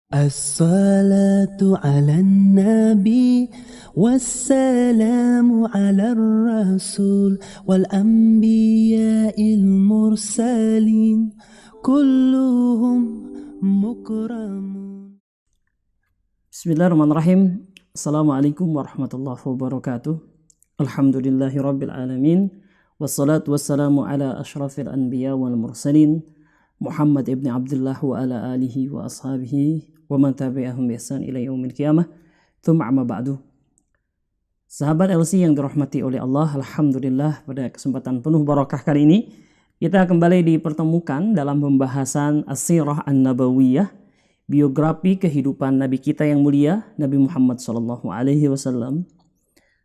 As-salatu ala nabi wassalamu ala rasul wal anbiya'il mursalin kulluhum mukramun. Bismillahirrahmanirrahim. Assalamualaikum warahmatullahi wabarakatuh. Alhamdulillahi rabbil alamin. Wassalatu wassalamu ala ashrafil anbiya wal mursalin Muhammad ibn Abdullah wa ala alihi wa ashabihi wa man tabi'ahum bi ihsan ila yaumil qiyamah. Tsumma amma ba'du. Sahabat LC yang dirahmati oleh Allah, alhamdulillah pada kesempatan penuh barakah kali ini kita kembali dipertemukan dalam pembahasan As-Sirah An-Nabawiyah, biografi kehidupan Nabi kita yang mulia, Nabi Muhammad SAW.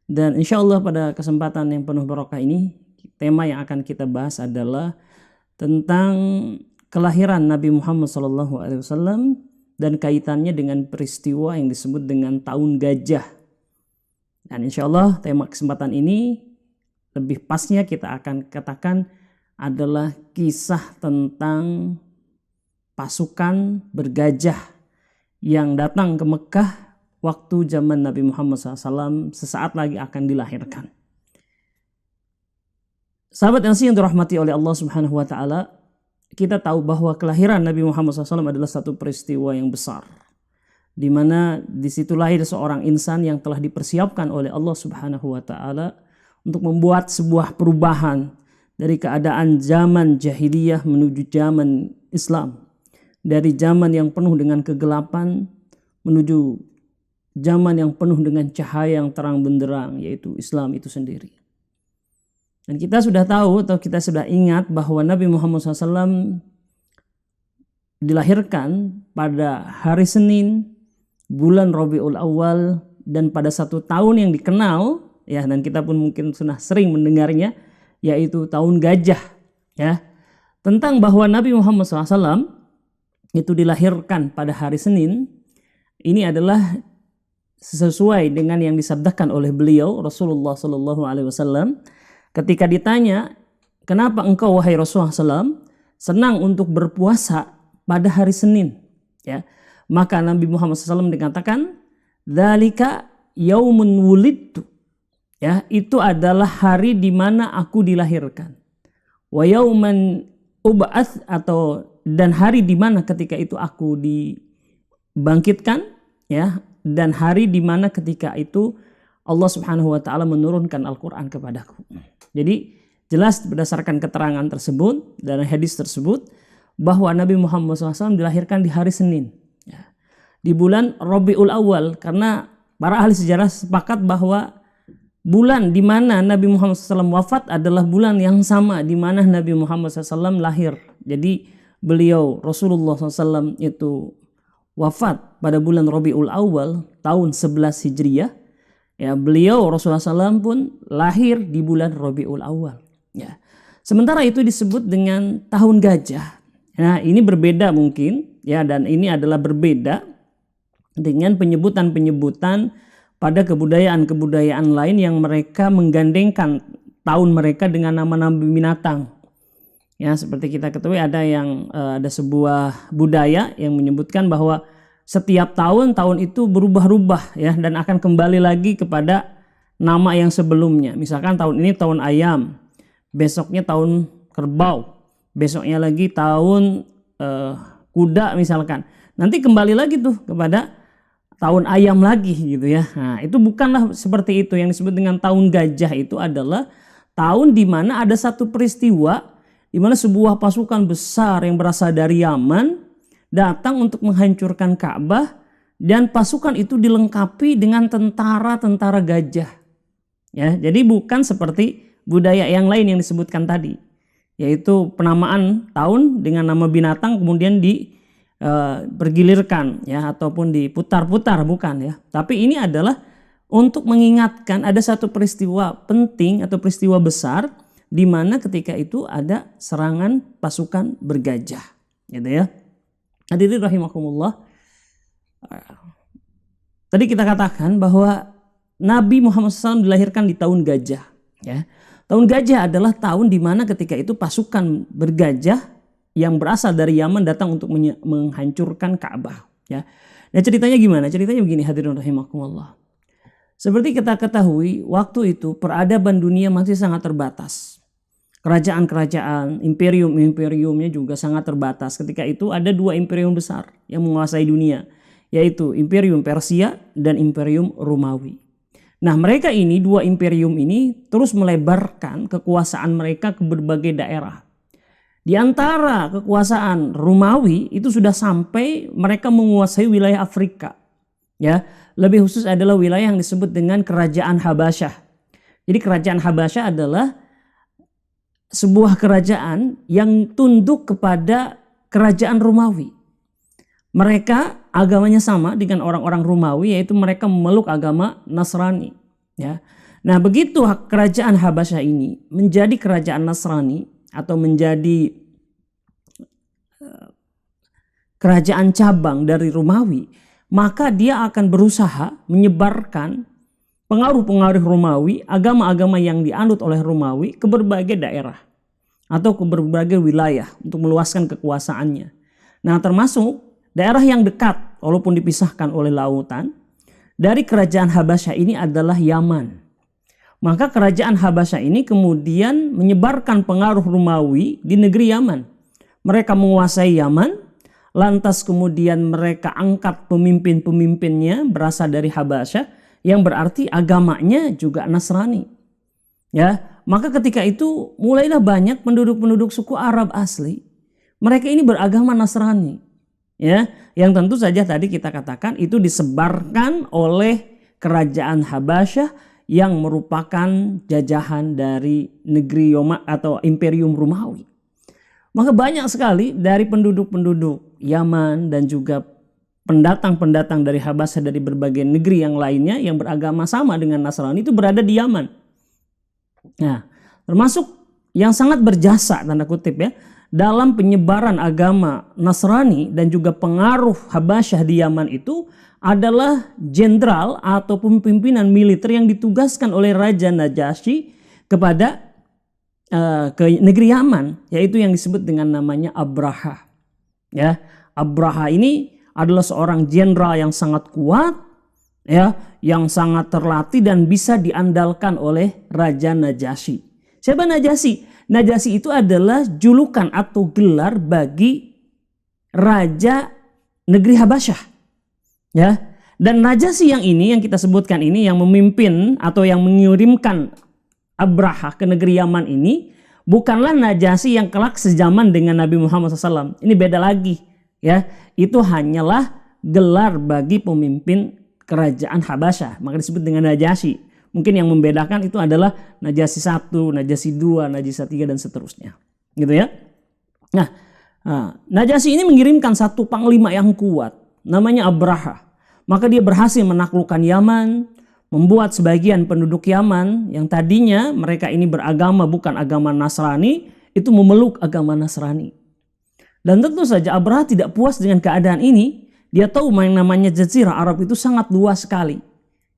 Dan insya Allah pada kesempatan yang penuh barakah ini, tema yang akan kita bahas adalah tentang kelahiran Nabi Muhammad SAW dan kaitannya dengan peristiwa yang disebut dengan tahun gajah. Dan insya Allah tema kesempatan ini lebih pasnya kita akan katakan adalah kisah tentang pasukan bergajah yang datang ke Mekah waktu zaman Nabi Muhammad SAW sesaat lagi akan dilahirkan. Sahabat yang dirahmati oleh Allah Subhanahu wa Ta'ala, kita tahu bahwa kelahiran Nabi Muhammad SAW adalah satu peristiwa yang besar, di mana di situ lahir seorang insan yang telah dipersiapkan oleh Allah Subhanahu wa Ta'ala untuk membuat sebuah perubahan dari keadaan zaman jahiliyah menuju zaman Islam, dari zaman yang penuh dengan kegelapan menuju zaman yang penuh dengan cahaya yang terang benderang, yaitu Islam itu sendiri. Dan kita sudah tahu atau kita sudah ingat bahwa Nabi Muhammad SAW dilahirkan pada hari Senin bulan Rabiul Awal, dan pada satu tahun yang dikenal ya, dan kita pun mungkin sudah sering mendengarnya, yaitu tahun gajah ya. Tentang bahwa Nabi Muhammad SAW itu dilahirkan pada hari Senin, ini adalah sesuai dengan yang disabdakan oleh beliau Rasulullah SAW ketika ditanya, kenapa engkau wahai Rasulullah SAW senang untuk berpuasa pada hari Senin? Ya, maka Nabi Muhammad SAW dikatakan, dzalika yaumun wulidtu. Ya, itu adalah hari di mana aku dilahirkan. Wa yauman ub'ats, atau dan hari di mana ketika itu aku dibangkitkan, ya, dan hari di mana ketika itu Allah Subhanahu wa Ta'ala menurunkan Al-Quran kepadaku. Jadi jelas berdasarkan keterangan tersebut dan hadis tersebut bahwa Nabi Muhammad SAW dilahirkan di hari Senin ya, di bulan Rabiul Awal, karena para ahli sejarah sepakat bahwa bulan di mana Nabi Muhammad SAW wafat adalah bulan yang sama di mana Nabi Muhammad SAW lahir. Jadi beliau Rasulullah SAW itu wafat pada bulan Rabiul Awal tahun 11 Hijriah. Ya, beliau Rasulullah SAW pun lahir di bulan Rabiul Awal. Ya. Sementara itu disebut dengan tahun gajah. Nah, ini berbeda mungkin ya, dan ini adalah berbeda dengan penyebutan-penyebutan pada kebudayaan-kebudayaan lain yang mereka menggandengkan tahun mereka dengan nama-nama binatang. Ya, seperti kita ketahui ada sebuah budaya yang menyebutkan bahwa setiap tahun itu berubah-ubah ya, dan akan kembali lagi kepada nama yang sebelumnya. Misalkan tahun ini tahun ayam, besoknya tahun kerbau, besoknya lagi tahun kuda misalkan. Nanti kembali lagi tuh kepada tahun ayam lagi gitu ya. Nah, itu bukanlah seperti itu. Yang disebut dengan tahun gajah itu adalah tahun di mana ada satu peristiwa di mana sebuah pasukan besar yang berasal dari Yaman datang untuk menghancurkan Ka'bah, dan pasukan itu dilengkapi dengan tentara-tentara gajah. Ya, jadi bukan seperti budaya yang lain yang disebutkan tadi, yaitu penamaan tahun dengan nama binatang kemudian bergilirkan ya, ataupun diputar-putar, bukan ya. Tapi ini adalah untuk mengingatkan ada satu peristiwa penting atau peristiwa besar di mana ketika itu ada serangan pasukan bergajah, gitu ya. Hadirin rahimakumullah. Tadi kita katakan bahwa Nabi Muhammad SAW dilahirkan di tahun gajah. Ya. Tahun gajah adalah tahun di mana ketika itu pasukan bergajah yang berasal dari Yaman datang untuk menghancurkan Ka'bah. Ya. Nah ceritanya gimana? Ceritanya begini hadirin rahimakumullah. Seperti kita ketahui, waktu itu peradaban dunia masih sangat terbatas. Kerajaan-kerajaan, imperium-imperiumnya juga sangat terbatas. Ketika itu ada 2 imperium besar yang menguasai dunia, yaitu Imperium Persia dan Imperium Romawi. Nah mereka ini, 2 imperium ini terus melebarkan kekuasaan mereka ke berbagai daerah. Di antara kekuasaan Romawi itu sudah sampai mereka menguasai wilayah Afrika. Ya, lebih khusus adalah wilayah yang disebut dengan Kerajaan Habasyah. Jadi Kerajaan Habasyah adalah sebuah kerajaan yang tunduk kepada kerajaan Romawi. Mereka agamanya sama dengan orang-orang Romawi, yaitu mereka memeluk agama Nasrani. Ya. Nah begitu kerajaan Habasyah ini menjadi kerajaan Nasrani atau menjadi kerajaan cabang dari Romawi, maka dia akan berusaha menyebarkan pengaruh-pengaruh Romawi, agama-agama yang dianut oleh Romawi ke berbagai daerah atau ke berbagai wilayah untuk meluaskan kekuasaannya. Nah termasuk daerah yang dekat walaupun dipisahkan oleh lautan dari kerajaan Habasyah ini adalah Yaman. Maka kerajaan Habasyah ini kemudian menyebarkan pengaruh Romawi di negeri Yaman. Mereka menguasai Yaman, lantas kemudian mereka angkat pemimpin-pemimpinnya berasal dari Habasyah yang berarti agamanya juga Nasrani. Ya, maka ketika itu mulailah banyak penduduk-penduduk suku Arab asli. Mereka ini beragama Nasrani. Ya, yang tentu saja tadi kita katakan itu disebarkan oleh kerajaan Habasyah yang merupakan jajahan dari negeri atau Imperium Romawi. Maka banyak sekali dari penduduk-penduduk Yaman dan juga pendatang-pendatang dari Habasyah dari berbagai negeri yang lainnya yang beragama sama dengan Nasrani itu berada di Yaman. Nah, termasuk yang sangat berjasa tanda kutip ya dalam penyebaran agama Nasrani dan juga pengaruh Habasyah di Yaman itu adalah jenderal ataupun pimpinan militer yang ditugaskan oleh Raja Najasyi kepada ke negeri Yaman, yaitu yang disebut dengan namanya Abraha. Ya, Abraha ini adalah seorang jenderal yang sangat kuat, ya, yang sangat terlatih dan bisa diandalkan oleh Raja Najasyi. Siapa Najasyi? Najasyi itu adalah julukan atau gelar bagi raja negeri Habasyah. Ya, dan Najasyi yang ini yang kita sebutkan ini yang memimpin atau yang mengirimkan Abraha ke negeri Yaman ini bukanlah Najasyi yang kelak sejaman dengan Nabi Muhammad SAW. Ini beda lagi, ya. Itu hanyalah gelar bagi pemimpin kerajaan Habasyah, maka disebut dengan Najasyi. Mungkin yang membedakan itu adalah Najasyi 1, Najasyi 2, Najasyi 3 dan seterusnya, gitu ya. Nah, Najasyi ini mengirimkan satu panglima yang kuat, namanya Abraha. Maka dia berhasil menaklukkan Yaman, membuat sebagian penduduk Yaman yang tadinya mereka ini beragama bukan agama Nasrani, itu memeluk agama Nasrani. Dan tentu saja Abraha tidak puas dengan keadaan ini. Dia tahu yang namanya Jazirah Arab itu sangat luas sekali.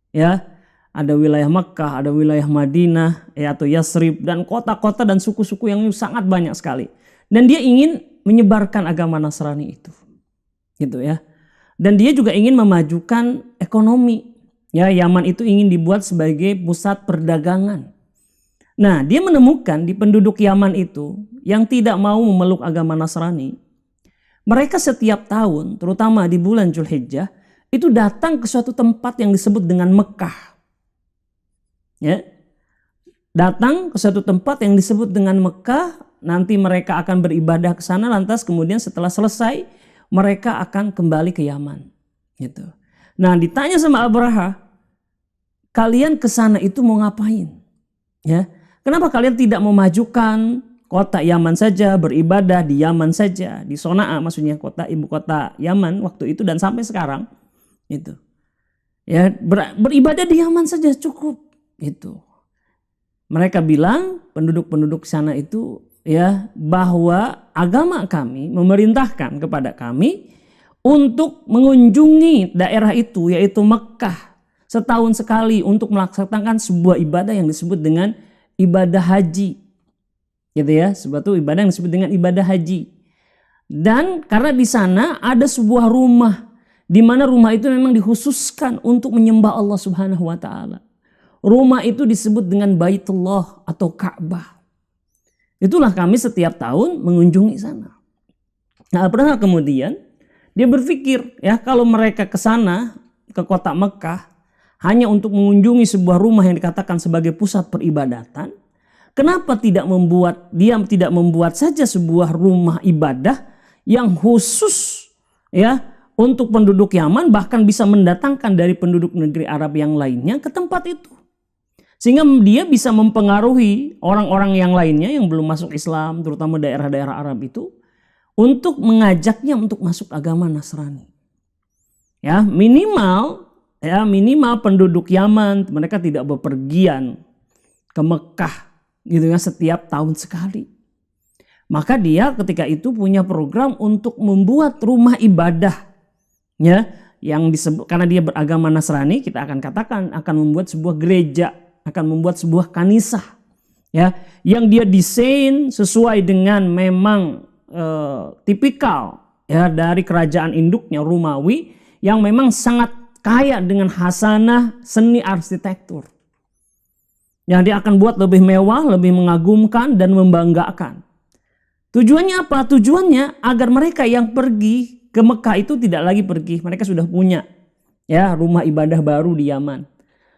Ya, ada wilayah Mekah, ada wilayah Madinah, ya, atau Yasrib, dan kota-kota dan suku-suku yang sangat banyak sekali. Dan dia ingin menyebarkan agama Nasrani itu. Gitu ya. Dan dia juga ingin memajukan ekonomi. Ya, Yaman itu ingin dibuat sebagai pusat perdagangan. Nah, dia menemukan di penduduk Yaman itu yang tidak mau memeluk agama Nasrani. Mereka setiap tahun, terutama di bulan Zulhijjah, itu datang ke suatu tempat yang disebut dengan Mekah. Ya, datang ke suatu tempat yang disebut dengan Mekah, nanti mereka akan beribadah ke sana, lantas kemudian setelah selesai, mereka akan kembali ke Yaman. Gitu. Nah, ditanya sama Abraha, kalian ke sana itu mau ngapain? Ya, kenapa kalian tidak memajukan kota Yaman saja, beribadah di Yaman saja, di Sona'a maksudnya kota ibu kota Yaman waktu itu dan sampai sekarang itu. Ya, beribadah di Yaman saja cukup itu. Mereka bilang penduduk-penduduk sana itu ya bahwa agama kami memerintahkan kepada kami untuk mengunjungi daerah itu yaitu Mekah setahun sekali untuk melaksanakan sebuah ibadah yang disebut dengan ibadah haji. Gitu ya, suatu ibadah yang disebut dengan ibadah haji. Dan karena di sana ada sebuah rumah di mana rumah itu memang dikhususkan untuk menyembah Allah Subhanahu wa taala. Rumah itu disebut dengan Baitullah atau Ka'bah. Itulah kami setiap tahun mengunjungi sana. Nah, Abraha kemudian dia berpikir, ya, kalau mereka ke sana, ke kota Mekah, hanya untuk mengunjungi sebuah rumah yang dikatakan sebagai pusat peribadatan, kenapa tidak membuat saja sebuah rumah ibadah yang khusus, ya, untuk penduduk Yaman, bahkan bisa mendatangkan dari penduduk negeri Arab yang lainnya ke tempat itu. Sehingga dia bisa mempengaruhi orang-orang yang lainnya yang belum masuk Islam, terutama daerah-daerah Arab itu, untuk mengajaknya untuk masuk agama Nasrani. Ya, minimal penduduk Yaman mereka tidak bepergian ke Mekah gitu ya setiap tahun sekali. Maka dia ketika itu punya program untuk membuat rumah ibadah, ya, yang disebut, karena dia beragama Nasrani, kita akan katakan akan membuat sebuah gereja, akan membuat sebuah kanisah, ya, yang dia desain sesuai dengan memang tipikal, ya, dari kerajaan induknya Romawi yang memang sangat kaya dengan hasanah seni arsitektur. Yang dia akan buat lebih mewah, lebih mengagumkan dan membanggakan. Tujuannya apa? Tujuannya agar mereka yang pergi ke Mekah itu tidak lagi pergi, mereka sudah punya, ya, rumah ibadah baru di Yaman.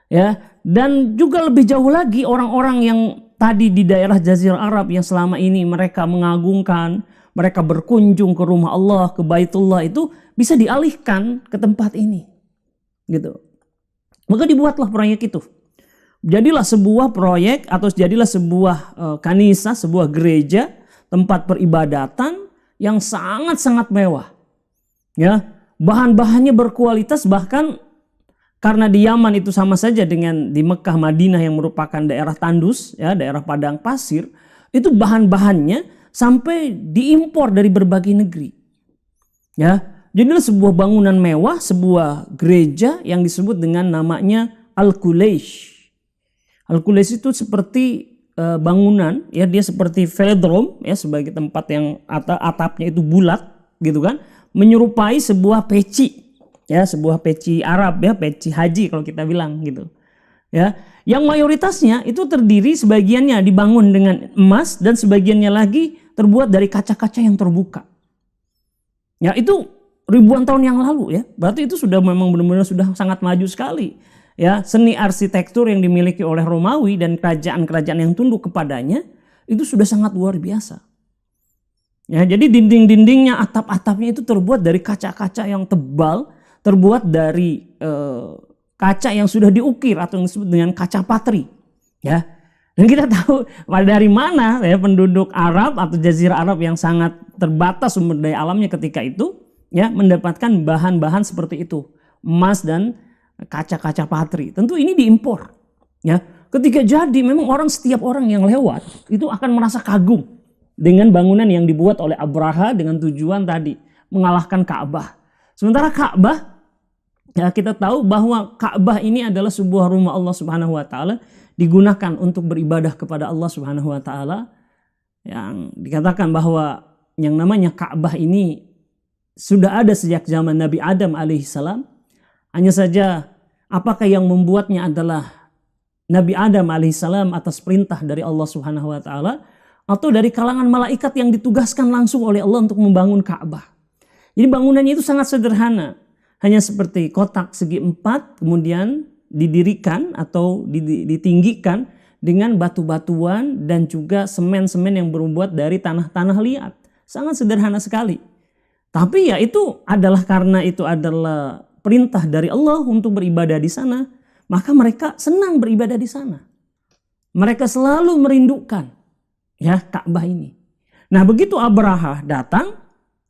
Ya, dan juga lebih jauh lagi orang-orang yang tadi di daerah Jazirah Arab yang selama ini mereka mengagungkan, mereka berkunjung ke rumah Allah, ke Baitullah, itu bisa dialihkan ke tempat ini. Gitu. Maka dibuatlah proyek itu. Jadilah sebuah proyek atau jadilah sebuah kanisah, sebuah gereja, tempat peribadatan yang sangat-sangat mewah. Ya, bahan-bahannya berkualitas, bahkan karena di Yaman itu sama saja dengan di Mekah, Madinah yang merupakan daerah tandus, ya, daerah padang pasir, itu bahan-bahannya sampai diimpor dari berbagai negeri. Ya, jadilah sebuah bangunan mewah, sebuah gereja yang disebut dengan namanya Al-Qulaish. Al-Qulaish itu seperti bangunan, ya, dia seperti velodrome, ya, sebagai tempat yang atapnya itu bulat, gitu kan, menyerupai sebuah peci. Ya, sebuah peci Arab, ya, peci haji kalau kita bilang gitu. Ya, yang mayoritasnya itu terdiri, sebagiannya dibangun dengan emas dan sebagiannya lagi terbuat dari kaca-kaca yang terbuka. Ya, itu ribuan tahun yang lalu, ya. Berarti itu sudah memang benar-benar sudah sangat maju sekali. Ya, seni arsitektur yang dimiliki oleh Romawi dan kerajaan-kerajaan yang tunduk kepadanya itu sudah sangat luar biasa. Ya, jadi dinding-dindingnya, atap-atapnya itu terbuat dari kaca-kaca yang tebal, terbuat dari kaca yang sudah diukir atau yang disebut dengan kaca patri, ya. Dan kita tahu dari mana, ya, penduduk Arab atau Jazirah Arab yang sangat terbatas sumber daya alamnya ketika itu, ya, mendapatkan bahan-bahan seperti itu, emas dan kaca-kaca patri. Tentu ini diimpor, ya. Ketika jadi, memang setiap orang yang lewat itu akan merasa kagum dengan bangunan yang dibuat oleh Abraha dengan tujuan tadi mengalahkan Ka'bah. Sementara Ka'bah, ya, kita tahu bahwa Ka'bah ini adalah sebuah rumah Allah Subhanahu wa taala, digunakan untuk beribadah kepada Allah Subhanahu wa taala. Yang dikatakan bahwa yang namanya Ka'bah ini sudah ada sejak zaman Nabi Adam alaihissalam. Hanya saja apakah yang membuatnya adalah Nabi Adam alaihissalam atas perintah dari Allah Subhanahu wa taala atau dari kalangan malaikat yang ditugaskan langsung oleh Allah untuk membangun Ka'bah. Jadi bangunannya itu sangat sederhana. Hanya seperti kotak segi 4, kemudian didirikan atau ditinggikan dengan batu-batuan dan juga semen-semen yang berbuat dari tanah-tanah liat. Sangat sederhana sekali. Tapi ya itu adalah karena itu adalah perintah dari Allah untuk beribadah di sana, maka mereka senang beribadah di sana. Mereka selalu merindukan, ya, Ka'bah ini. Nah, begitu Abraha datang,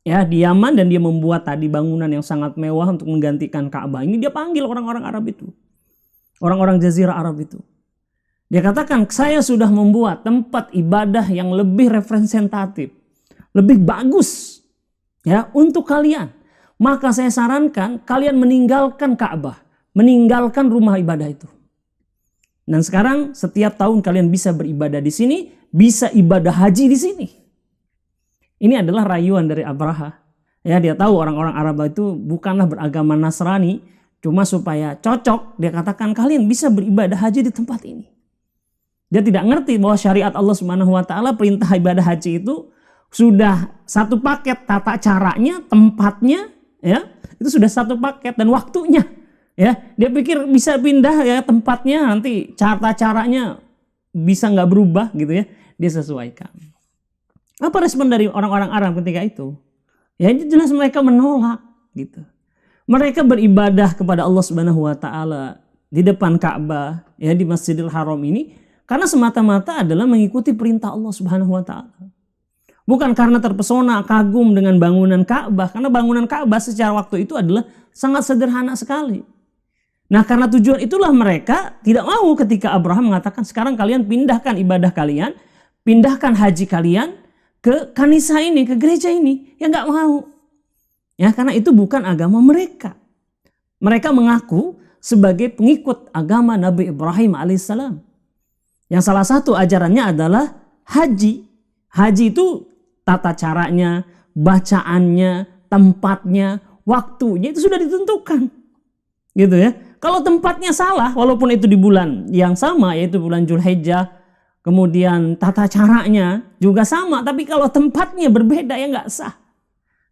ya, di Yaman, dan dia membuat tadi bangunan yang sangat mewah untuk menggantikan Ka'bah ini, dia panggil orang-orang Arab itu, orang-orang Jazirah Arab itu. Dia katakan, saya sudah membuat tempat ibadah yang lebih representatif, lebih bagus, ya, untuk kalian. Maka saya sarankan kalian meninggalkan Ka'bah, meninggalkan rumah ibadah itu. Dan sekarang setiap tahun kalian bisa beribadah di sini, bisa ibadah haji di sini. Ini adalah rayuan dari Abraha, Ya, dia tahu orang-orang Arab itu bukanlah beragama Nasrani, cuma supaya cocok dia katakan kalian bisa beribadah haji di tempat ini. Dia tidak ngerti bahwa syariat Allah Subhanahu wa taala perintah ibadah haji itu sudah satu paket, tata caranya, tempatnya, ya, itu sudah satu paket dan waktunya. Ya, dia pikir bisa pindah ya tempatnya, nanti tata caranya bisa nggak berubah gitu ya. Dia sesuaikan. Apa respon dari orang-orang Arab ketika itu? Ya jelas mereka menolak gitu. Mereka beribadah kepada Allah Subhanahu wa taala di depan Ka'bah ya di Masjidil Haram ini karena semata-mata adalah mengikuti perintah Allah Subhanahu wa taala. Bukan karena terpesona, kagum dengan bangunan Ka'bah, karena bangunan Ka'bah secara waktu itu adalah sangat sederhana sekali. Nah, karena tujuan itulah mereka tidak mau ketika Abraham mengatakan sekarang kalian pindahkan ibadah kalian, pindahkan haji kalian ke kanisa ini, ke gereja ini. Ya nggak mau. Ya, karena itu bukan agama mereka. Mereka mengaku sebagai pengikut agama Nabi Ibrahim alaihissalam. Yang salah satu ajarannya adalah haji. Haji itu tata caranya, bacaannya, tempatnya, waktunya itu sudah ditentukan. Gitu ya. Kalau tempatnya salah, walaupun itu di bulan yang sama, yaitu bulan Dzulhijjah, kemudian tata caranya juga sama, tapi kalau tempatnya berbeda ya nggak sah.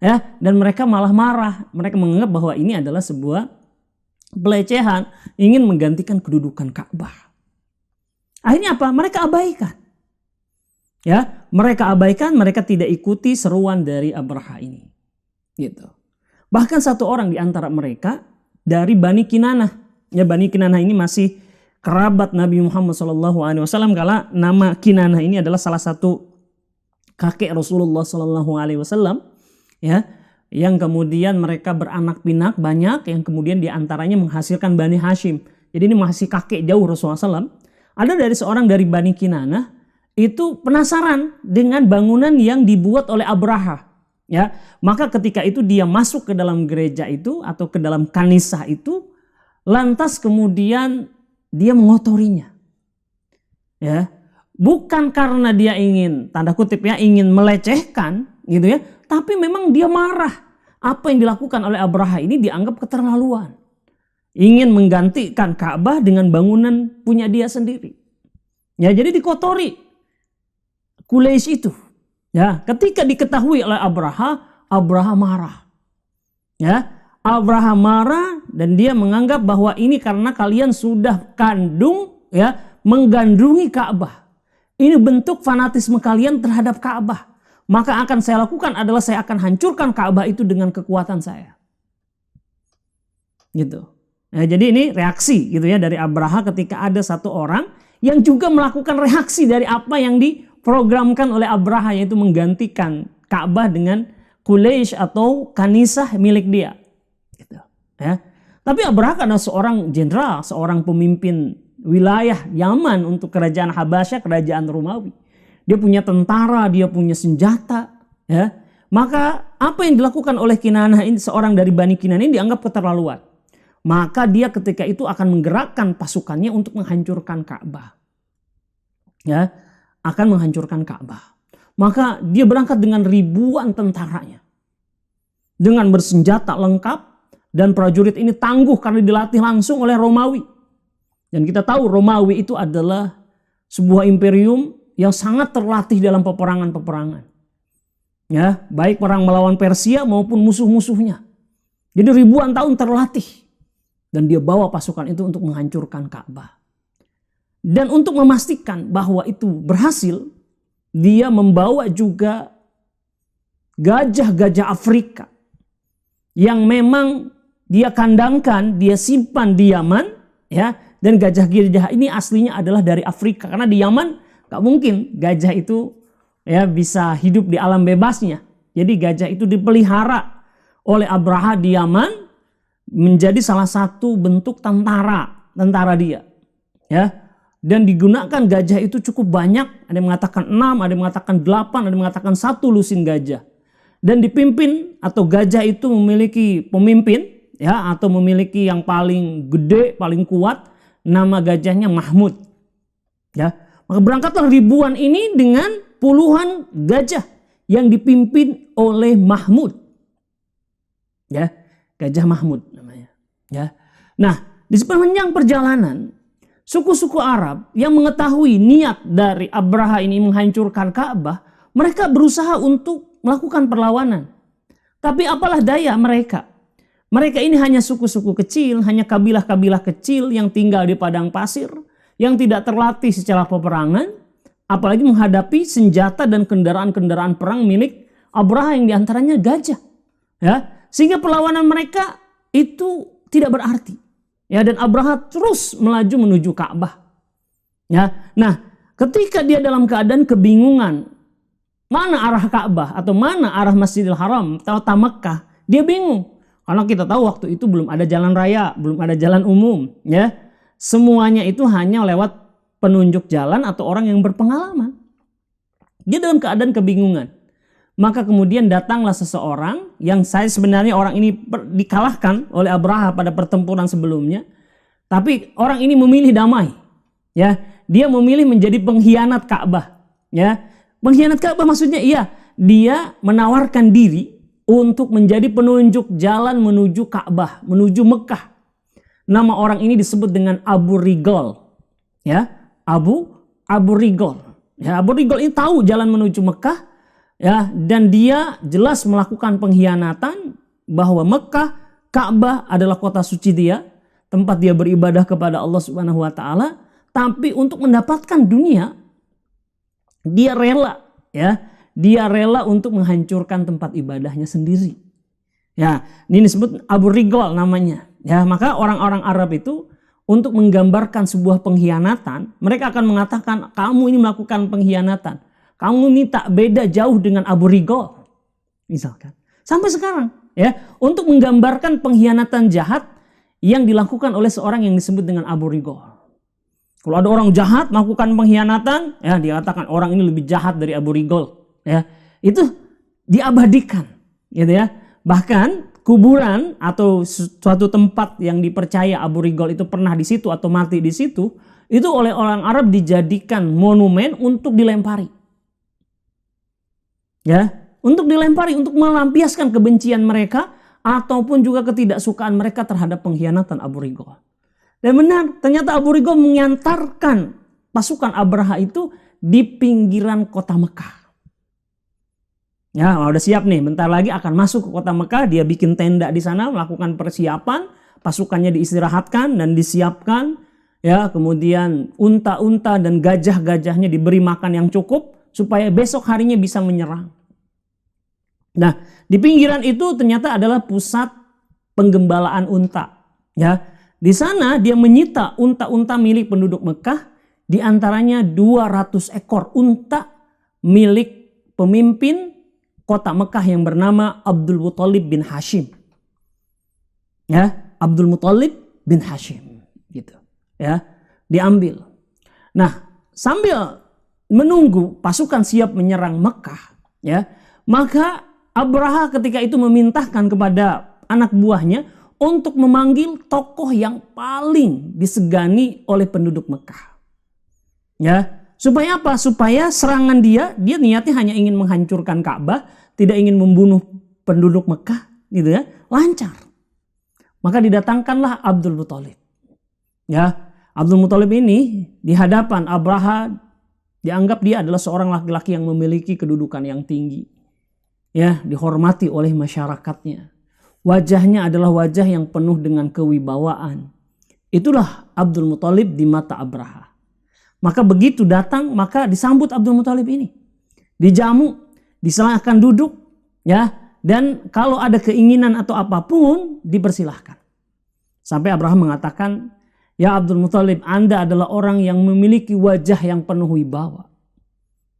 Ya, dan mereka malah marah. Mereka menganggap bahwa ini adalah sebuah pelecehan, ingin menggantikan kedudukan Ka'bah. Akhirnya apa? Mereka abaikan. Ya, mereka abaikan, mereka tidak ikuti seruan dari Abraha ini. Gitu. Bahkan satu orang di antara mereka dari Bani Kinanah. Ya, Bani Kinanah ini masih kerabat Nabi Muhammad SAW, karena nama Kinanah ini adalah salah satu kakek Rasulullah SAW, ya, yang kemudian mereka beranak pinak banyak, yang kemudian diantaranya menghasilkan Bani Hashim. Jadi ini masih kakek jauh Rasulullah SAW. Ada dari seorang dari Bani Kinanah itu penasaran dengan bangunan yang dibuat oleh Abraha. Ya, maka ketika itu dia masuk ke dalam gereja itu atau ke dalam kanisah itu, lantas kemudian dia mengotorinya. Ya, bukan karena dia ingin, tanda kutip ya, ingin melecehkan gitu ya, tapi memang dia marah. Apa yang dilakukan oleh Abraha ini dianggap keterlaluan. Ingin menggantikan Ka'bah dengan bangunan punya dia sendiri. Ya, jadi dikotori Quraisy itu. Ya, ketika diketahui oleh Abraha, Abraha marah. Ya, Abraha marah dan dia menganggap bahwa ini karena kalian sudah menggandrungi Ka'bah. Ini bentuk fanatisme kalian terhadap Ka'bah. Maka akan saya lakukan adalah saya akan hancurkan Ka'bah itu dengan kekuatan saya. Gitu. Nah, jadi ini reaksi gitu ya dari Abraha ketika ada satu orang yang juga melakukan reaksi dari apa yang diprogramkan oleh Abraha, yaitu menggantikan Ka'bah dengan Quraisy atau kanisah milik dia. Gitu. Ya. Tapi Abraha adalah seorang jenderal, seorang pemimpin wilayah Yaman untuk kerajaan Habasyah, kerajaan Romawi. Dia punya tentara, dia punya senjata. Ya. Maka apa yang dilakukan oleh Kinanah ini, seorang dari Bani Kinanah ini dianggap keterlaluan. Maka dia ketika itu akan menggerakkan pasukannya untuk menghancurkan Ka'bah. Ya, akan menghancurkan Ka'bah. Maka dia berangkat dengan ribuan tentaranya. Dengan bersenjata lengkap, dan prajurit ini tangguh karena dilatih langsung oleh Romawi. Dan kita tahu Romawi itu adalah sebuah imperium yang sangat terlatih dalam peperangan-peperangan. Ya, baik perang melawan Persia maupun musuh-musuhnya. Jadi ribuan tahun terlatih. Dan dia bawa pasukan itu untuk menghancurkan Ka'bah. Dan untuk memastikan bahwa itu berhasil, dia membawa juga gajah-gajah Afrika yang memang dia kandangkan, dia simpan di Yaman, ya. Dan gajah-gajah ini aslinya adalah dari Afrika, karena di Yaman gak mungkin gajah itu ya bisa hidup di alam bebasnya. Jadi gajah itu dipelihara oleh Abraha di Yaman, menjadi salah satu bentuk tentara dia, ya. Dan digunakan gajah itu cukup banyak, ada yang mengatakan 6, ada yang mengatakan 8, ada yang mengatakan 1 lusin gajah. Dan dipimpin atau gajah itu memiliki pemimpin, ya, atau memiliki yang paling gede, paling kuat, nama gajahnya Mahmud. Ya, maka berangkatlah ribuan ini dengan puluhan gajah yang dipimpin oleh Mahmud. Ya, Gajah Mahmud namanya. Ya. Nah, di sepanjang perjalanan suku-suku Arab yang mengetahui niat dari Abraha ini menghancurkan Ka'bah, mereka berusaha untuk melakukan perlawanan. Tapi apalah daya mereka. Mereka ini hanya suku-suku kecil, hanya kabilah-kabilah kecil yang tinggal di padang pasir, yang tidak terlatih secara peperangan, apalagi menghadapi senjata dan kendaraan-kendaraan perang milik Abraha yang diantaranya gajah. Ya, sehingga perlawanan mereka itu tidak berarti. Ya, dan Abraha terus melaju menuju Ka'bah. Ya, nah, ketika dia dalam keadaan kebingungan, mana arah Ka'bah atau mana arah Masjidil Haram atau Mekah, dia bingung. Karena kita tahu waktu itu belum ada jalan raya, belum ada jalan umum, ya. Semuanya itu hanya lewat penunjuk jalan atau orang yang berpengalaman. Dia dalam keadaan kebingungan. Maka kemudian datanglah seseorang yang sebenarnya orang ini dikalahkan oleh Abraha pada pertempuran sebelumnya. Tapi orang ini memilih damai. Ya, dia memilih menjadi pengkhianat Ka'bah. Ya, pengkhianat Ka'bah maksudnya dia menawarkan diri untuk menjadi penunjuk jalan menuju Ka'bah, menuju Mekah. Nama orang ini disebut dengan Abu Rigol. Ya, Abu Rigol. Ya, Abu Rigol ini tahu jalan menuju Mekah. Ya, dan dia jelas melakukan pengkhianatan bahwa Mekah, Ka'bah adalah kota suci dia, tempat dia beribadah kepada Allah Subhanahu wa taala, tapi untuk mendapatkan dunia dia rela, ya. Dia rela untuk menghancurkan tempat ibadahnya sendiri. Ya, ini disebut Abu Rigol namanya. Ya, maka orang-orang Arab itu untuk menggambarkan sebuah pengkhianatan, mereka akan mengatakan kamu ini melakukan pengkhianatan. Kamu ini tak beda jauh dengan Abu Rigol. Misalkan. Sampai sekarang. Ya, untuk menggambarkan pengkhianatan jahat yang dilakukan oleh seorang yang disebut dengan Abu Rigol. Kalau ada orang jahat melakukan pengkhianatan, ya dikatakan orang ini lebih jahat dari Abu Rigol. Ya, itu diabadikan. Gitu ya. Bahkan kuburan atau suatu tempat yang dipercaya Abu Rigol itu pernah di situ atau mati di situ, itu oleh orang Arab dijadikan monumen untuk dilempari. Ya, untuk dilempari, untuk melampiaskan kebencian mereka ataupun juga ketidaksukaan mereka terhadap pengkhianatan Abu Rigol. Dan benar, ternyata Abu Rigol mengantarkan pasukan Abraha itu di pinggiran kota Mekah. Ya, udah siap nih, bentar lagi akan masuk ke kota Mekah, dia bikin tenda di sana, melakukan persiapan, pasukannya diistirahatkan dan disiapkan, ya, kemudian unta-unta dan gajah-gajahnya diberi makan yang cukup supaya besok harinya bisa menyerang. Nah, di pinggiran itu ternyata adalah pusat penggembalaan unta. Ya, di sana dia menyita unta-unta milik penduduk Mekah, di antaranya 200 ekor unta milik pemimpin kota Mekah yang bernama Abdul Muthalib bin Hashim. Ya, Abdul Muthalib bin Hashim, gitu. Ya, diambil. Nah, sambil menunggu pasukan siap menyerang Mekah, ya, maka Abraha ketika itu memintakan kepada anak buahnya untuk memanggil tokoh yang paling disegani oleh penduduk Mekah. Ya, supaya apa? Supaya serangan dia niatnya hanya ingin menghancurkan Ka'bah, tidak ingin membunuh penduduk Mekah, gitu ya, lancar. Maka didatangkanlah Abdul Muthalib. Ya, Abdul Muthalib ini di hadapan Abraha dianggap dia adalah seorang laki-laki yang memiliki kedudukan yang tinggi. Ya, dihormati oleh masyarakatnya. Wajahnya adalah wajah yang penuh dengan kewibawaan. Itulah Abdul Muthalib di mata Abraha. Maka begitu datang, maka disambut Abdul Muthalib ini. Dijamu, disilahkan duduk, ya, dan kalau ada keinginan atau apapun dipersilahkan. Sampai Abraha mengatakan, ya Abdul Muthalib, Anda adalah orang yang memiliki wajah yang penuh wibawa.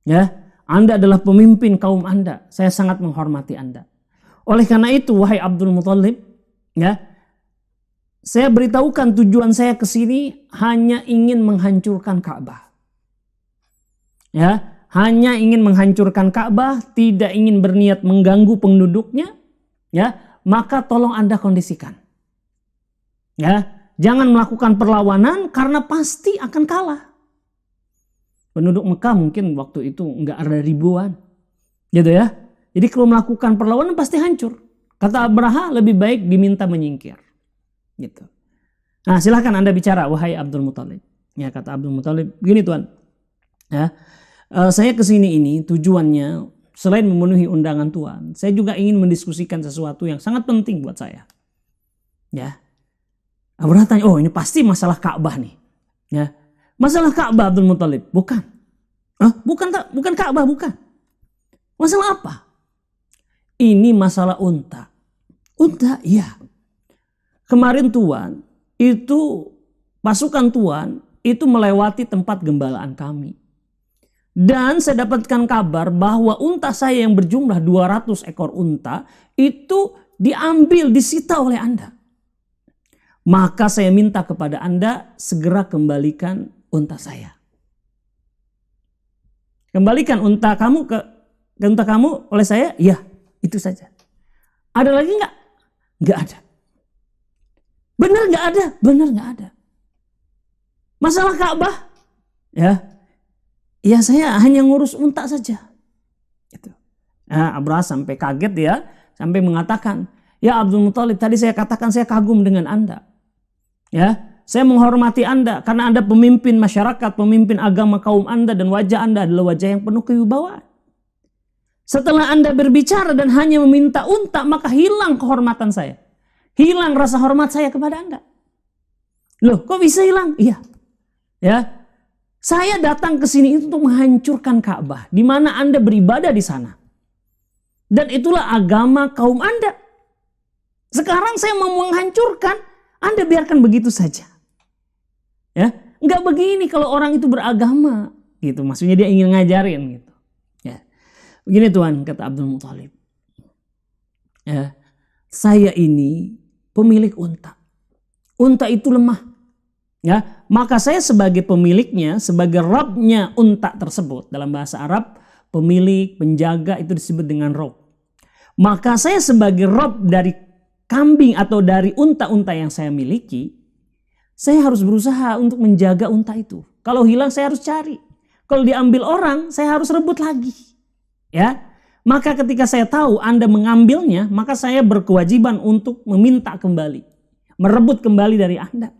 Ya, Anda adalah pemimpin kaum Anda. Saya sangat menghormati Anda. Oleh karena itu, wahai Abdul Muthalib, ya, saya beritahukan tujuan saya ke sini hanya ingin menghancurkan Ka'bah. Ya, hanya ingin menghancurkan Ka'bah, tidak ingin berniat mengganggu penduduknya, ya, maka tolong Anda kondisikan. Ya, jangan melakukan perlawanan karena pasti akan kalah. Penduduk Mekah mungkin waktu itu nggak ada ribuan, gitu ya. Jadi kalau melakukan perlawanan pasti hancur. Kata Abraha, lebih baik diminta menyingkir. Gitu. Nah, silahkan Anda bicara, wahai Abdul Muthalib. Ya, kata Abdul Muthalib, begini Tuan. Ya, saya kesini ini tujuannya selain memenuhi undangan Tuan, saya juga ingin mendiskusikan sesuatu yang sangat penting buat saya. Ya, Abraha tanya, oh ini pasti masalah Ka'bah nih. Ya, masalah Ka'bah Abdul Muthalib, bukan? Bukan Ka'bah, bukan. Masalah apa? Ini masalah unta. Unta, iya. Kemarin Tuan, itu pasukan Tuan itu melewati tempat gembalaan kami. Dan saya dapatkan kabar bahwa unta saya yang berjumlah 200 ekor unta itu diambil, disita oleh Anda. Maka saya minta kepada Anda segera kembalikan unta saya. Kembalikan unta kamu ke unta kamu oleh saya? Ya, itu saja. Ada lagi enggak? Enggak ada. Benar enggak ada? Benar enggak ada. Masalah Ka'bah? Ya saya hanya ngurus unta saja. Gitu. Nah, Abraha sampai kaget ya, sampai mengatakan, ya Abdul Muthalib, tadi saya katakan saya kagum dengan Anda. Ya, saya menghormati Anda karena Anda pemimpin masyarakat, pemimpin agama kaum Anda, dan wajah Anda adalah wajah yang penuh kewibawaan. Setelah Anda berbicara dan hanya meminta unta, maka hilang kehormatan saya. Hilang rasa hormat saya kepada Anda. Loh, kok bisa hilang? Iya. Ya. Saya datang ke sini untuk menghancurkan Ka'bah, di mana Anda beribadah di sana. Dan itulah agama kaum Anda. Sekarang saya mau menghancurkan, Anda biarkan begitu saja. Ya, enggak begini kalau orang itu beragama, gitu. Maksudnya dia ingin ngajarin, gitu. Ya, begini Tuan, kata Abdul Muthalib. Ya, saya ini pemilik unta. Unta itu lemah. Ya, maka saya sebagai pemiliknya, sebagai Rabbnya unta tersebut, dalam bahasa Arab, pemilik, penjaga itu disebut dengan Rabb. Maka saya sebagai Rabb dari kambing atau dari unta-unta yang saya miliki, saya harus berusaha untuk menjaga unta itu. Kalau hilang saya harus cari. Kalau diambil orang, saya harus rebut lagi. Ya, maka ketika saya tahu Anda mengambilnya, maka saya berkewajiban untuk meminta kembali, merebut kembali dari Anda.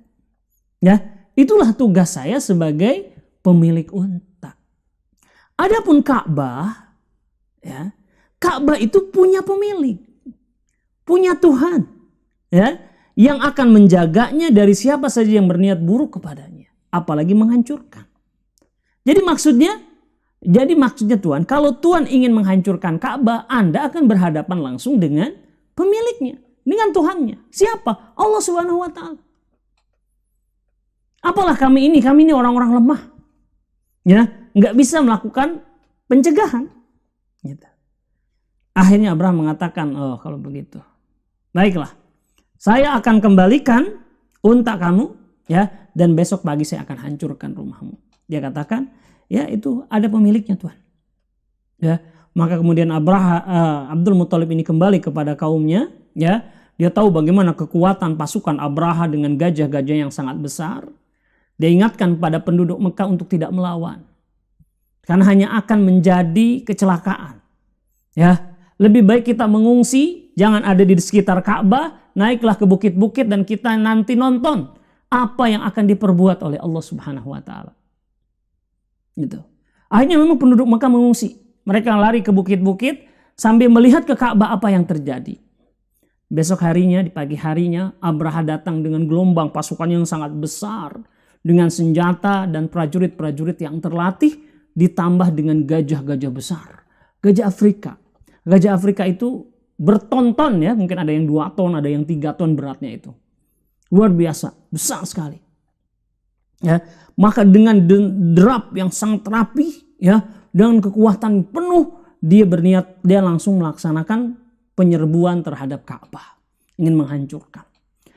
Ya, itulah tugas saya sebagai pemilik unta. Adapun Ka'bah, ya, Ka'bah itu punya pemilik, punya Tuhan, ya, yang akan menjaganya dari siapa saja yang berniat buruk kepadanya, apalagi menghancurkan. Jadi maksudnya Tuhan, kalau Tuhan ingin menghancurkan Ka'bah, Anda akan berhadapan langsung dengan pemiliknya, dengan Tuhannya. Siapa? Allah Subhanahu wa Ta'ala. Apalah kami ini orang-orang lemah, ya, nggak bisa melakukan pencegahan. Gitu. Akhirnya Abraham mengatakan, oh kalau begitu, baiklah, saya akan kembalikan unta kamu, ya, dan besok pagi saya akan hancurkan rumahmu. Dia katakan, ya itu ada pemiliknya Tuhan. Ya, maka kemudian Abdul Muthalib ini kembali kepada kaumnya, ya, dia tahu bagaimana kekuatan pasukan Abraha dengan gajah-gajah yang sangat besar. Dia ingatkan pada penduduk Mekah untuk tidak melawan. Karena hanya akan menjadi kecelakaan. Ya, lebih baik kita mengungsi, jangan ada di sekitar Ka'bah, naiklah ke bukit-bukit dan kita nanti nonton apa yang akan diperbuat oleh Allah Subhanahu wa Ta'ala. Gitu. Akhirnya memang penduduk Mekah mengungsi. Mereka lari ke bukit-bukit sambil melihat ke Ka'bah apa yang terjadi. Besok harinya, di pagi harinya, Abraha datang dengan gelombang pasukan yang sangat besar, dengan senjata dan prajurit-prajurit yang terlatih, ditambah dengan gajah-gajah besar. Gajah Afrika. Gajah Afrika itu berton-ton, ya, mungkin ada yang 2 ton, ada yang 3 ton beratnya itu. Luar biasa, besar sekali. Ya, maka dengan derap yang sangat rapi, ya, dengan kekuatan penuh, dia langsung melaksanakan penyerbuan terhadap Ka'bah, ingin menghancurkan.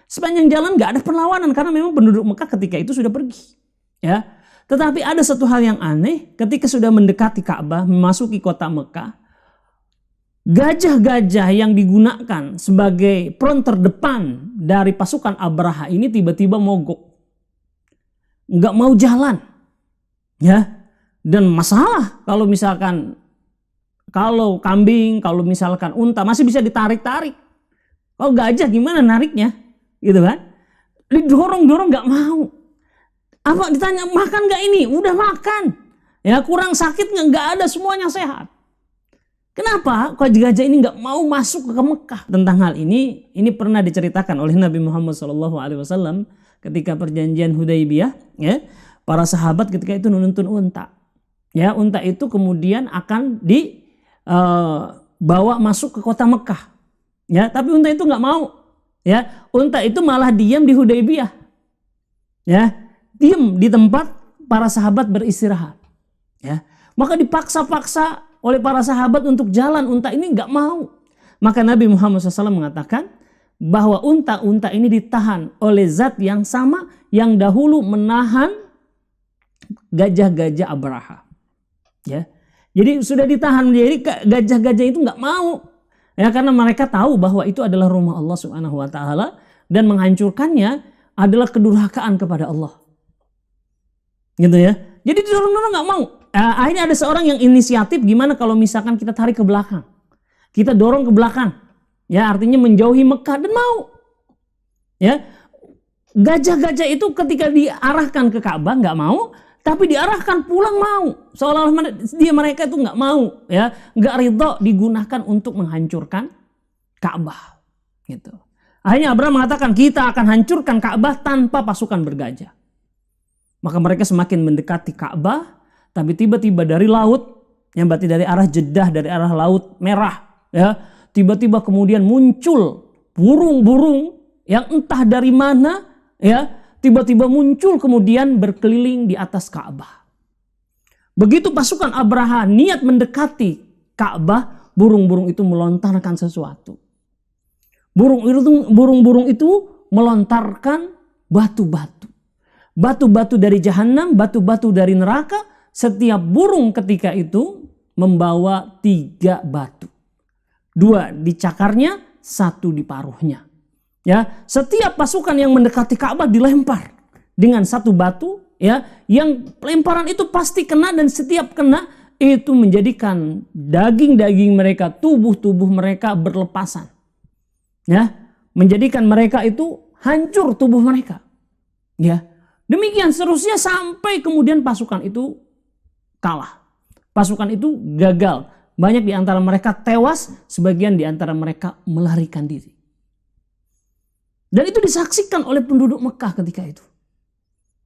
Sepanjang jalan gak ada perlawanan karena memang penduduk Mekah ketika itu sudah pergi. Ya, tetapi ada satu hal yang aneh, ketika sudah mendekati Ka'bah, memasuki kota Mekah, gajah-gajah yang digunakan sebagai front terdepan dari pasukan Abraha ini tiba-tiba mogok, nggak mau jalan, ya. Dan masalah kalau misalkan kalau kambing, kalau misalkan unta masih bisa ditarik-tarik. Kalau gajah gimana nariknya? Gitu kan? Didorong-dorong nggak mau. Apa ditanya makan nggak ini? Udah makan. Ya kurang sakit nggak ada, semuanya sehat. Kenapa gajah ini nggak mau masuk ke Mekah? Tentang hal ini pernah diceritakan oleh Nabi Muhammad SAW ketika perjanjian Hudaybiyah. Ya, para sahabat ketika itu menuntun unta. Ya, unta itu kemudian akan dibawa masuk ke kota Mekah. Ya, tapi unta itu nggak mau. Ya, unta itu malah diam di Hudaybiyah. Ya, diam di tempat para sahabat beristirahat. Ya, maka dipaksa-paksa oleh para sahabat untuk jalan, unta ini nggak mau. Maka Nabi Muhammad SAW mengatakan bahwa unta-unta ini ditahan oleh zat yang sama yang dahulu menahan gajah-gajah Abraha. Ya, jadi sudah ditahan, jadi gajah-gajah itu nggak mau. Ya, karena mereka tahu bahwa itu adalah rumah Allah Subhanahu wa taala dan menghancurkannya adalah kedurhakaan kepada Allah. Gitu ya. Jadi didorong-dorong nggak mau. Akhirnya ada seorang yang inisiatif, gimana kalau misalkan kita tarik ke belakang. Kita dorong ke belakang. Ya, artinya menjauhi Mekah, dan mau. Ya. Gajah-gajah itu ketika diarahkan ke Ka'bah nggak mau, tapi diarahkan pulang mau. Seolah-olah mereka itu nggak mau, ya, nggak ridho digunakan untuk menghancurkan Ka'bah. Gitu. Akhirnya Abraham mengatakan kita akan hancurkan Ka'bah tanpa pasukan bergajah. Maka mereka semakin mendekati Ka'bah, tapi tiba-tiba dari laut, yang berarti dari arah Jeddah, dari arah Laut Merah, ya, tiba-tiba kemudian muncul burung-burung yang entah dari mana, ya, tiba-tiba muncul kemudian berkeliling di atas Ka'bah. Begitu pasukan Abraha niat mendekati Ka'bah, burung-burung itu melontarkan sesuatu. Burung-burung itu melontarkan batu-batu. Batu-batu dari jahanam, batu-batu dari neraka. Setiap burung ketika itu membawa 3 batu. 2 di cakarnya, 1 di paruhnya. Ya, setiap pasukan yang mendekati Ka'bah dilempar dengan 1 batu, ya, yang lemparan itu pasti kena, dan setiap kena itu menjadikan daging-daging mereka, tubuh-tubuh mereka berlepasan. Ya, menjadikan mereka itu hancur tubuh mereka. Ya. Demikian seterusnya sampai kemudian pasukan itu kalah. Pasukan itu gagal. Banyak di antara mereka tewas, sebagian di antara mereka melarikan diri. Dan itu disaksikan oleh penduduk Mekah ketika itu.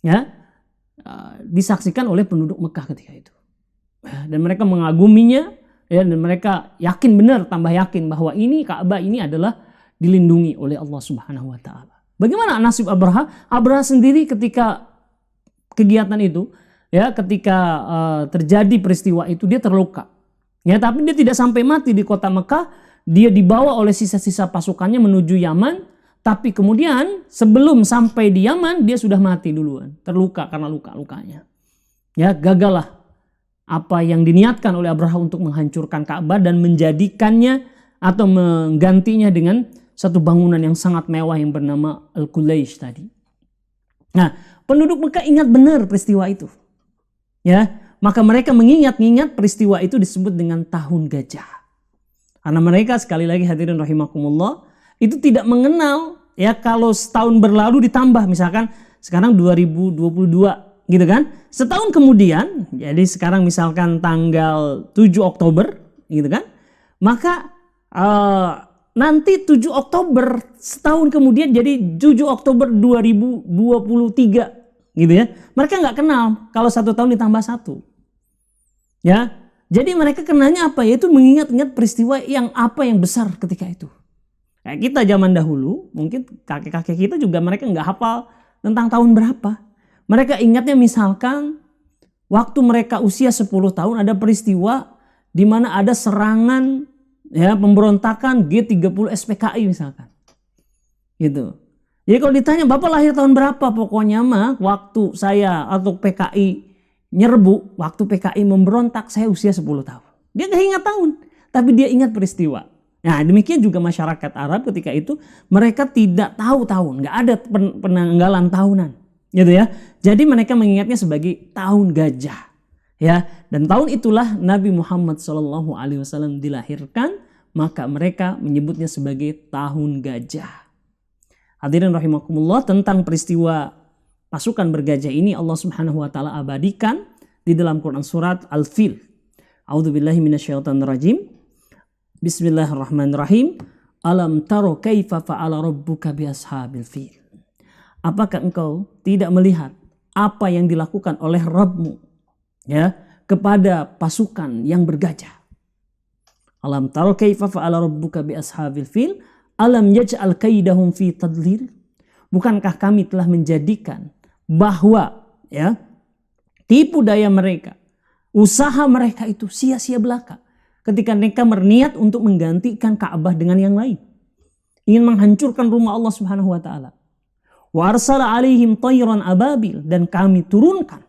Ya, disaksikan oleh penduduk Mekah ketika itu. Ya, dan mereka mengaguminya, ya, dan mereka yakin benar, tambah yakin bahwa ini Ka'bah ini adalah dilindungi oleh Allah Subhanahu wa taala. Bagaimana nasib Abraha? Abraha sendiri ketika kegiatan itu, ya, ketika terjadi peristiwa itu, dia terluka. Ya, tapi dia tidak sampai mati di kota Mekah. Dia dibawa oleh sisa-sisa pasukannya menuju Yaman. Tapi kemudian sebelum sampai di Yaman, dia sudah mati duluan. Terluka karena luka-lukanya. Ya, gagallah apa yang diniatkan oleh Abraha untuk menghancurkan Ka'bah dan menjadikannya atau menggantinya dengan satu bangunan yang sangat mewah yang bernama Al-Qulaish tadi. Nah, penduduk Mekah ingat benar peristiwa itu. Ya, maka mereka mengingat peristiwa itu disebut dengan tahun gajah. Karena mereka, sekali lagi hadirin rahimakumullah, itu tidak mengenal, ya, kalau setahun berlalu ditambah, misalkan sekarang 2022 gitu kan. Setahun kemudian, jadi sekarang misalkan tanggal 7 Oktober gitu kan. Maka nanti 7 Oktober setahun kemudian jadi 7 Oktober 2023 gitu ya. Mereka nggak kenal kalau 1 tahun ditambah 1. Ya. Jadi mereka kenanya apa? Yaitu mengingat-ingat peristiwa yang besar ketika itu. Kayak kita zaman dahulu, mungkin kakek-kakek kita juga mereka nggak hafal tentang tahun berapa. Mereka ingatnya misalkan waktu mereka usia 10 tahun ada peristiwa di mana ada serangan, ya, pemberontakan G30 SPKI misalkan. Gitu. Jadi kalau ditanya Bapak lahir tahun berapa, pokoknya mah waktu saya atau PKI nyerbu, waktu PKI memberontak saya usia 10 tahun. Dia gak ingat tahun, tapi dia ingat peristiwa. Nah, demikian juga masyarakat Arab ketika itu, mereka tidak tahu tahun, gak ada penanggalan tahunan. Gitu ya. Jadi mereka mengingatnya sebagai tahun gajah. Ya, dan tahun itulah Nabi Muhammad SAW dilahirkan maka mereka menyebutnya sebagai tahun gajah. Hadirin rahimakumullah, tentang peristiwa pasukan bergajah ini Allah Subhanahu wa taala abadikan di dalam Quran surat Al-Fil. A'udzubillahi minasyaitonirrajim. Bismillahirrahmanirrahim. Alam taro kaifa fa'ala rabbuka bi ashabil fil. Apakah engkau tidak melihat apa yang dilakukan oleh Rabbmu ya kepada pasukan yang bergajah? Alam taro kaifa fa'ala rabbuka bi ashabil fil. Alam yaj'al kaidahum fi tadlil. Bukankah kami telah menjadikan bahwa ya tipu daya mereka, usaha mereka itu sia-sia belaka ketika mereka berniat untuk menggantikan Ka'bah dengan yang lain, ingin menghancurkan rumah Allah Subhanahu wa taala. Wa arsala alaihim tayran ababil, dan kami turunkan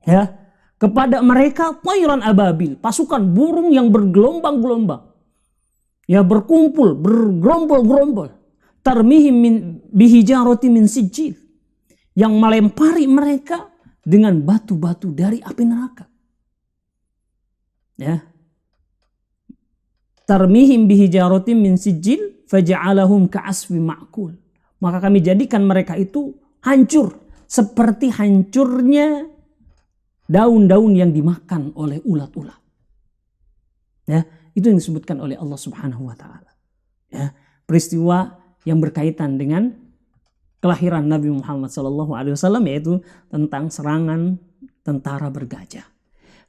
ya kepada mereka tayran ababil, pasukan burung yang bergelombang-gelombang. Ya, berkumpul, bergerombol-gerombol. Tarmihim bihijarati min sijil, yang melempari mereka dengan batu-batu dari api neraka. Ya. Tarmihim bihijarati min sijil faja'alahum ka'asfi ma'kul. Maka kami jadikan mereka itu hancur seperti hancurnya daun-daun yang dimakan oleh ulat-ulat. Ya, itu yang disebutkan oleh Allah Subhanahu wa taala. Ya, peristiwa yang berkaitan dengan kelahiran Nabi Muhammad SAW, yaitu tentang serangan tentara bergajah.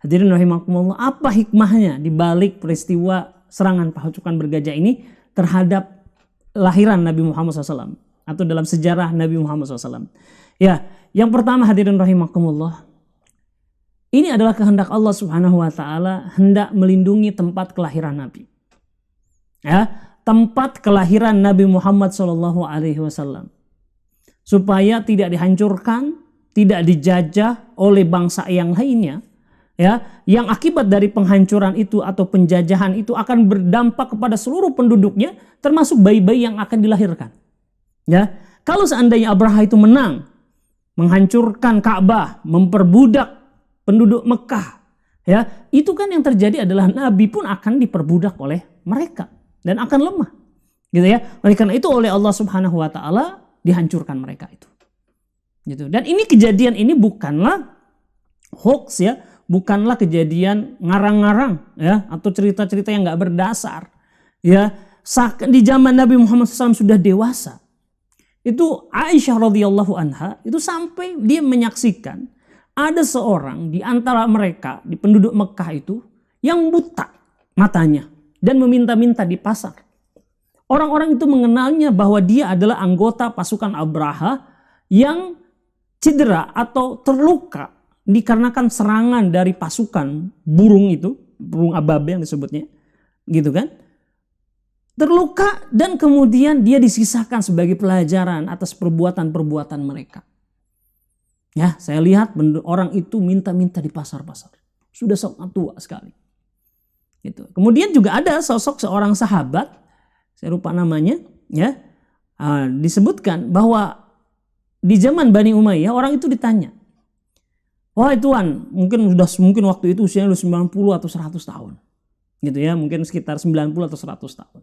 Hadirin rahimakumullah, apa hikmahnya di balik peristiwa serangan pasukan bergajah ini terhadap lahiran Nabi Muhammad SAW atau dalam sejarah Nabi Muhammad SAW? Ya, yang pertama hadirin rahimakumullah, ini adalah kehendak Allah Subhanahu wa taala hendak melindungi tempat kelahiran Nabi. Ya, tempat kelahiran Nabi Muhammad SAW supaya tidak dihancurkan, tidak dijajah oleh bangsa yang lainnya. Ya, yang akibat dari penghancuran itu atau penjajahan itu akan berdampak kepada seluruh penduduknya, termasuk bayi-bayi yang akan dilahirkan. Ya, kalau seandainya Abraha itu menang, menghancurkan Ka'bah, memperbudak penduduk Mekah, ya, itu kan yang terjadi adalah Nabi pun akan diperbudak oleh mereka dan akan lemah, gitu ya. Oleh karena itu oleh Allah Subhanahu wa taala dihancurkan mereka itu. Gitu. Dan ini kejadian ini bukanlah hoax ya, bukanlah kejadian ngarang-ngarang ya atau cerita-cerita yang nggak berdasar. Ya, di zaman Nabi Muhammad SAW sudah dewasa. Itu Aisyah radhiyallahu anha itu sampai dia menyaksikan ada seorang di antara mereka, di penduduk Mekah itu, yang buta matanya dan meminta-minta di pasar. Orang-orang itu mengenalnya bahwa dia adalah anggota pasukan Abraha yang cedera atau terluka dikarenakan serangan dari pasukan burung itu, burung ababe yang disebutnya, gitu kan. Terluka dan kemudian dia disisakan sebagai pelajaran atas perbuatan-perbuatan mereka. Ya, saya lihat orang itu minta-minta di pasar-pasar. Sudah sangat tua sekali. Gitu. Kemudian juga ada sosok seorang sahabat, saya lupa namanya, ya, disebutkan bahwa di zaman Bani Umayyah orang itu ditanya, wahai Tuan, mungkin waktu itu usianya 90 atau 100 tahun. Gitu ya, mungkin sekitar 90 atau 100 tahun.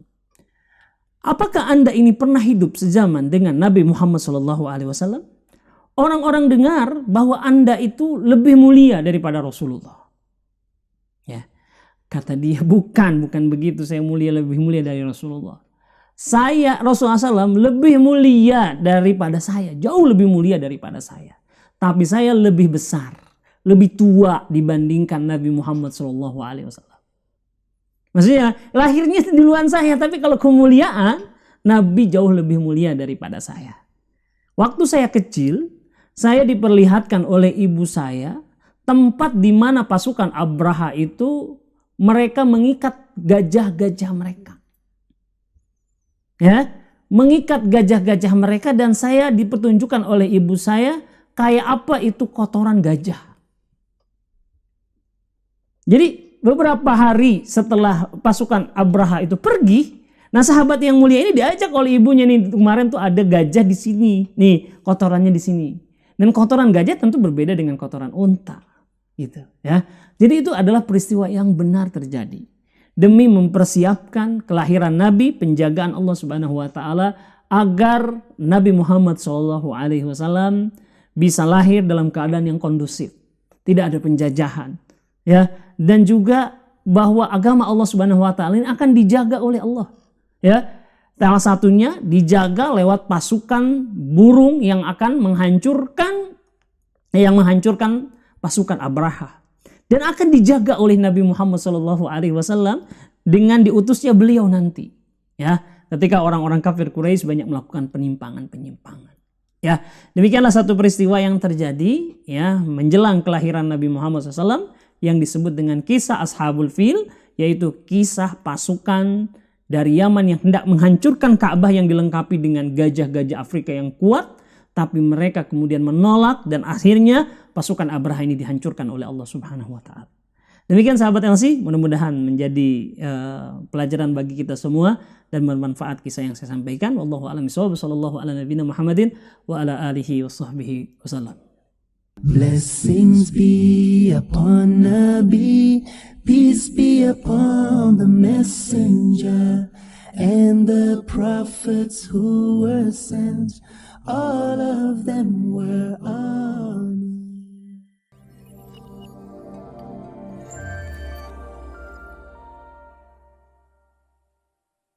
Apakah Anda ini pernah hidup sezaman dengan Nabi Muhammad SAW? Orang-orang dengar bahwa Anda itu lebih mulia daripada Rasulullah. Ya, kata dia, bukan begitu, saya lebih mulia dari Rasulullah. Rasulullah SAW lebih mulia daripada saya, jauh lebih mulia daripada saya. Tapi saya lebih besar, lebih tua dibandingkan Nabi Muhammad SAW. Maksudnya lahirnya duluan saya, tapi kalau kemuliaan Nabi jauh lebih mulia daripada saya. Waktu saya kecil, saya diperlihatkan oleh ibu saya tempat di mana pasukan Abraha itu mereka mengikat gajah-gajah mereka. Ya, mengikat gajah-gajah mereka, dan saya dipertunjukkan oleh ibu saya kayak apa itu kotoran gajah. Jadi beberapa hari setelah pasukan Abraha itu pergi, nah sahabat yang mulia ini diajak oleh ibunya, nih kemarin tuh ada gajah di sini, nih kotorannya di sini. Dan kotoran gajah tentu berbeda dengan kotoran unta, gitu ya. Jadi itu adalah peristiwa yang benar terjadi. demi mempersiapkan kelahiran Nabi, penjagaan Allah Subhanahu wa taala agar Nabi Muhammad SAW bisa lahir dalam keadaan yang kondusif, tidak ada penjajahan, ya, dan juga bahwa agama Allah Subhanahu wa taala ini akan dijaga oleh Allah, ya. Salah satunya dijaga lewat pasukan burung yang akan menghancurkan pasukan Abraha, dan akan dijaga oleh Nabi Muhammad SAW dengan diutusnya beliau nanti, ya. Ketika orang-orang kafir Quraisy banyak melakukan penyimpangan. Ya, demikianlah satu peristiwa yang terjadi, ya, menjelang kelahiran Nabi Muhammad SAW yang disebut dengan kisah Ashabul Fil, yaitu kisah pasukan dari Yaman yang hendak menghancurkan Ka'bah yang dilengkapi dengan gajah-gajah Afrika yang kuat, tapi mereka kemudian menolak dan akhirnya pasukan Abraha ini dihancurkan oleh Allah Subhanahu wa taala. Demikian sahabat LC, mudah-mudahan menjadi pelajaran bagi kita semua dan bermanfaat kisah yang saya sampaikan. Wallahu a'lam bishawab. Sallallahu ala nabiyina Muhammadin wa ala alihi wa sahbihi wasallam. Blessings be upon Nabi, peace be upon the messenger and the prophets who were sent. All of them were on